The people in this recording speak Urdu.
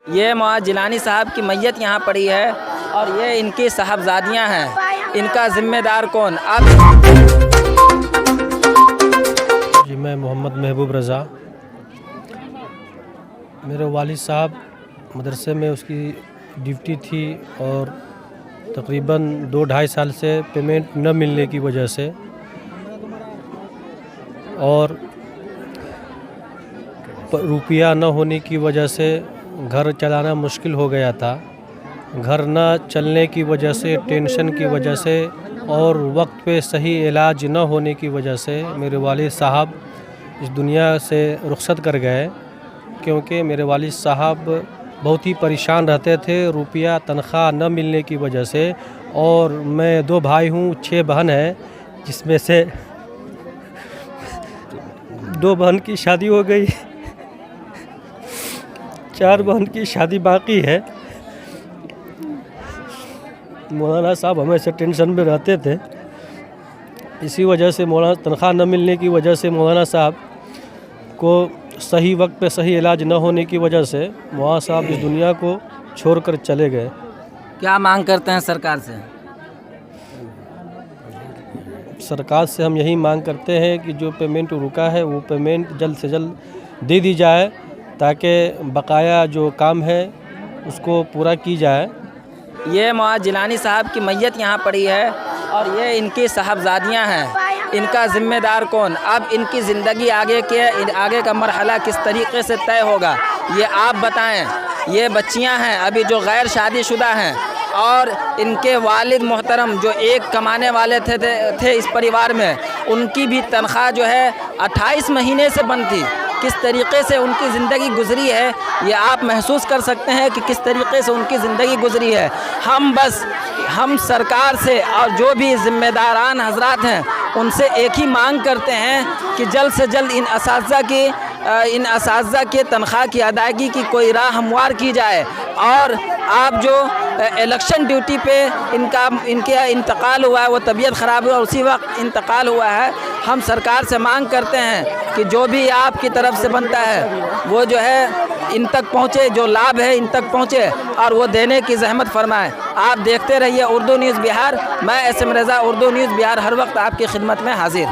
یہ معاذ جیلانی صاحب کی میت یہاں پڑی ہے اور یہ ان کی صاحبزادیاں ہیں. ان کا ذمہ دار کون؟ اب جی میں محمد محبوب رضا. میرے والد صاحب مدرسے میں اس کی ڈیوٹی تھی اور تقریباً 2-2.5 سال سے پیمنٹ نہ ملنے کی وجہ سے اور روپیہ نہ ہونے کی وجہ سے گھر چلانا مشکل ہو گیا تھا. گھر نہ چلنے کی وجہ سے، ٹینشن کی وجہ سے اور وقت پہ صحیح علاج نہ ہونے کی وجہ سے میرے والد صاحب اس دنیا سے رخصت کر گئے. کیونکہ میرے والد صاحب بہت ہی پریشان رہتے تھے روپیہ تنخواہ نہ ملنے کی وجہ سے. اور میں 2 بھائی ہوں، 6 بہن ہیں، جس میں سے 2 بہن کی شادی ہو گئی، 4 بہن کی شادی باقی ہے. مولانا صاحب ہمیشہ ٹینشن میں رہتے تھے. اسی وجہ سے مولانا تنخواہ نہ ملنے کی وجہ سے مولانا صاحب کو صحیح وقت پہ صحیح علاج نہ ہونے کی وجہ سے مولانا صاحب اس دنیا کو چھوڑ کر چلے گئے. کیا مانگ کرتے ہیں سرکار سے؟ سرکار سے ہم یہی مانگ کرتے ہیں کہ جو پیمنٹ رکا ہے وہ پیمنٹ جلد سے جلد دے دی جائے تاکہ بقایا جو کام ہے اس کو پورا کی جائے. یہ معاذ جیلانی صاحب کی میت یہاں پڑی ہے اور یہ ان کی صاحبزادیاں ہیں. ان کا ذمہ دار کون؟ اب ان کی زندگی آگے کا مرحلہ کس طریقے سے طے ہوگا یہ آپ بتائیں. یہ بچیاں ہیں ابھی جو غیر شادی شدہ ہیں اور ان کے والد محترم جو ایک کمانے والے تھے اس پریوار میں، ان کی بھی تنخواہ جو ہے 28 مہینے سے بند تھی. کس طریقے سے ان کی زندگی گزری ہے یہ آپ محسوس کر سکتے ہیں کہ کس طریقے سے ان کی زندگی گزری ہے. ہم سرکار سے اور جو بھی ذمہ داران حضرات ہیں ان سے ایک ہی مانگ کرتے ہیں کہ جلد سے جلد ان اساتذہ کے تنخواہ کی ادائیگی کی کوئی راہ ہموار کی جائے. اور آپ جو الیکشن ڈیوٹی پہ ان کا انتقال ہوا ہے، وہ طبیعت خراب ہوا اسی وقت انتقال ہوا ہے. ہم سرکار سے مانگ کرتے ہیں کہ جو بھی آپ کی طرف سے بنتا ہے وہ جو ہے ان تک پہنچے، جو لابھ ہے ان تک پہنچے اور وہ دینے کی زحمت فرمائیں. آپ دیکھتے رہیے اردو نیوز بہار. میں SM رضا، اردو نیوز بہار، ہر وقت آپ کی خدمت میں حاضر.